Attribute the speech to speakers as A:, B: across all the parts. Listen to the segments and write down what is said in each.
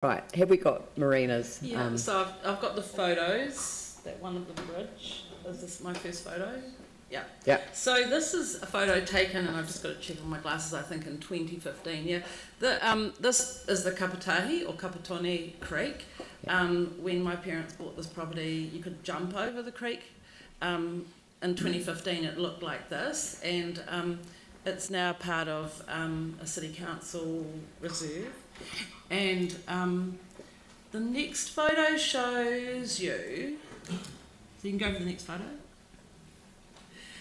A: Right, have we got Marina's?
B: Yeah, so I've got the photos, that one of the bridge. Is this my first photo? Yeah.
A: Yeah.
B: So this is a photo taken, and I've just got to check on my glasses, I think in 2015, yeah. This is the Kapatahi, or Kapatoni Creek. When my parents bought this property, you could jump over the creek. In 2015 it looked like this, and it's now part of a city council reserve. And the next photo shows you, so you can go to the next photo,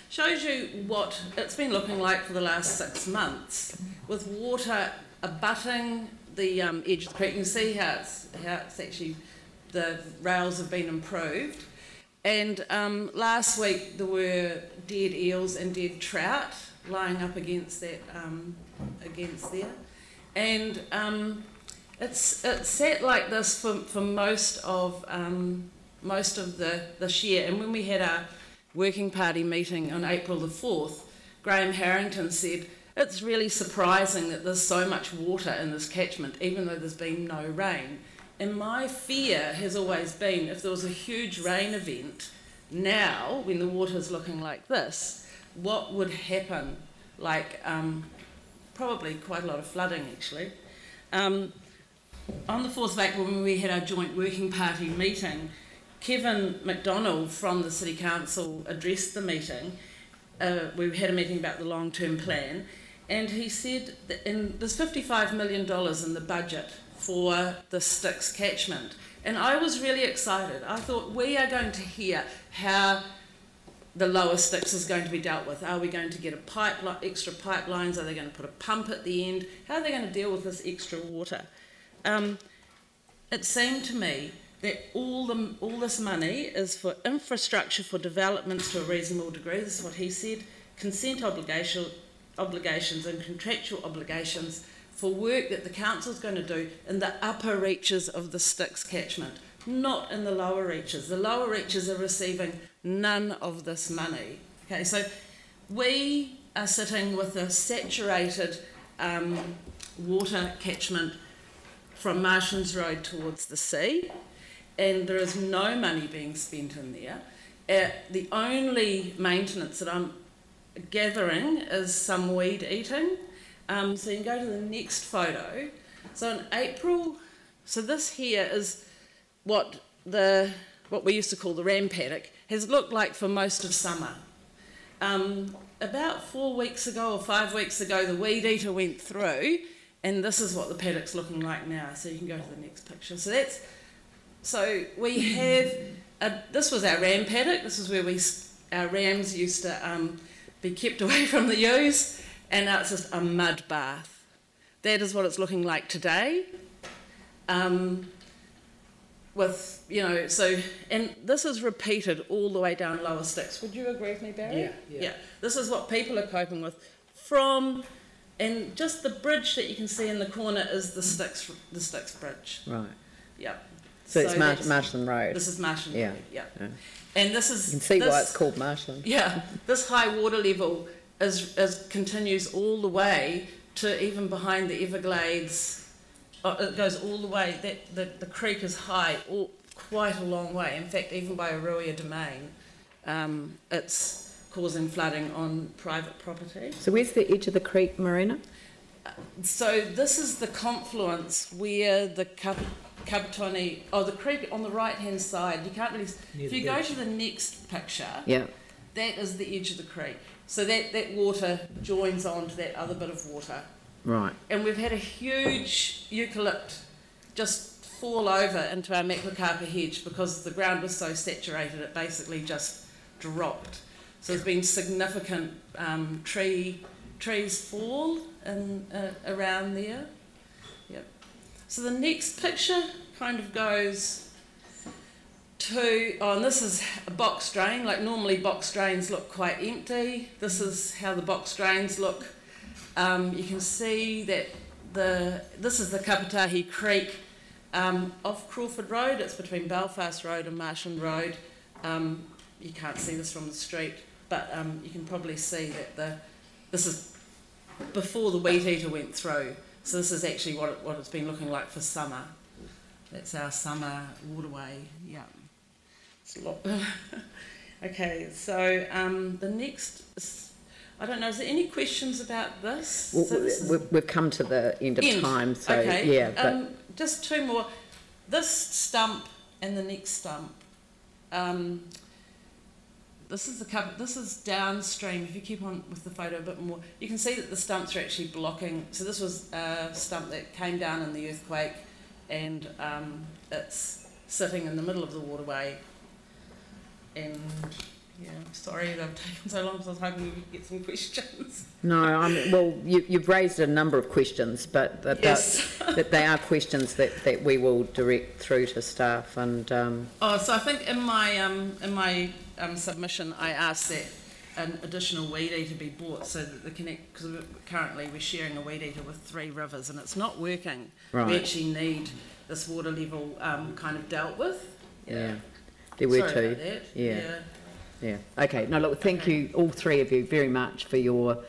B: shows you what it's been looking like for the last 6 months, with water abutting the edge of the creek. You can see how it's actually, the rails have been improved. And last week there were dead eels and dead trout lying up against that, against there. And it's sat like this for most of this year. And when we had our working party meeting on April the 4th, Graham Harrington said, it's really surprising that there's so much water in this catchment, even though there's been no rain. And my fear has always been, if there was a huge rain event now, when the water's looking like this, what would happen? Like, probably quite a lot of flooding, actually. On the 4th of April, when we had our joint working party meeting, Kevin McDonald from the City Council addressed the meeting. We had a meeting about the long-term plan, and he said that there's $55 million in the budget for the Styx catchment. And I was really excited. I thought, we are going to hear how the lower Styx is going to be dealt with. Are we going to get extra pipelines? Are they going to put a pump at the end? How are they going to deal with this extra water? It seemed to me that all this money is for infrastructure, for developments to a reasonable degree. This is what he said. Consent obligations and contractual obligations for work that the council's going to do in the upper reaches of the Styx catchment, not in the lower reaches. The lower reaches are receiving none of this money. Okay, so we are sitting with a saturated water catchment from Martians Road towards the sea, and there is no money being spent in there. The only maintenance that I'm gathering is some weed eating. So you can go to the next photo. So in April, so this here is what we used to call the ram paddock has looked like for most of summer. About 4 weeks ago or 5 weeks ago, the weed eater went through, and this is what the paddock's looking like now. So you can go to the next picture. So we have this was our ram paddock. This is where our rams used to be kept away from the ewes. And now it's just a mud bath. That is what it's looking like today. With, you know, so, and this is repeated all the way down Lower Styx. Would you agree with me, Barry? Yeah. This is what people are coping with and just the bridge that you can see in the corner is the Styx Bridge. Right. Yeah.
A: So it's Marshland Road.
B: This is Marshland Road, yeah. And this is...
A: You can see why it's called Marshland.
B: Yeah. This high water level continues all the way to even behind the Everglades. It goes all the way. The creek is high, quite a long way. In fact, even by Arua Domain, it's causing flooding on private property.
A: So where's the edge of the creek, Marina?
B: So this is the confluence where the Kapatoni, the creek on the right-hand side. You can't really. If you go to the next picture, that is the edge of the creek. So that water joins on to that other bit of water. Right. And we've had a huge eucalypt just fall over into our Maklakarpa hedge because the ground was so saturated it basically just dropped. So there's been significant trees fall around there. Yep. So the next picture kind of goes and this is a box drain. Like normally box drains look quite empty. This is how the box drains look. You can see that this is the Kapatahi Creek off Crawford Road. It's between Belfast Road and Marshland Road. You can't see this from the street, but you can probably see that this is before the wheat eater went through. So this is actually what it's been looking like for summer. That's our summer waterway. Yeah, it's a lot. Okay, so the next. I don't know. Is there any questions about this?
A: Well,
B: So
A: we've come to the end of time, so
B: okay.
A: yeah. But
B: Just two more. This stump and the next stump. This is the cover. This is downstream. If you keep on with the photo a bit more, you can see that the stumps are actually blocking. So this was a stump that came down in the earthquake, and it's sitting in the middle of the waterway. And yeah, sorry that I've taken so long because I was hoping we could get some questions.
A: no, well, you've raised a number of questions, but
B: Yes.
A: that they are questions that we will direct through to staff. And
B: Oh, so I think in my submission I asked that an additional weed eater be bought so that the connect, because currently we're sharing a weed eater with 3 rivers and it's not working.
A: Right.
B: We actually need this water level kind of dealt with.
A: yeah, there were
B: Sorry
A: two.
B: about that.
A: Yeah. Yeah. Okay. No, look, thank you, all 3 of you, very much for your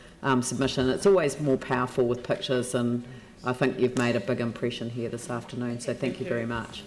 A: submission. It's always more powerful with pictures, and I think you've made a big impression here this afternoon, so thank you very much.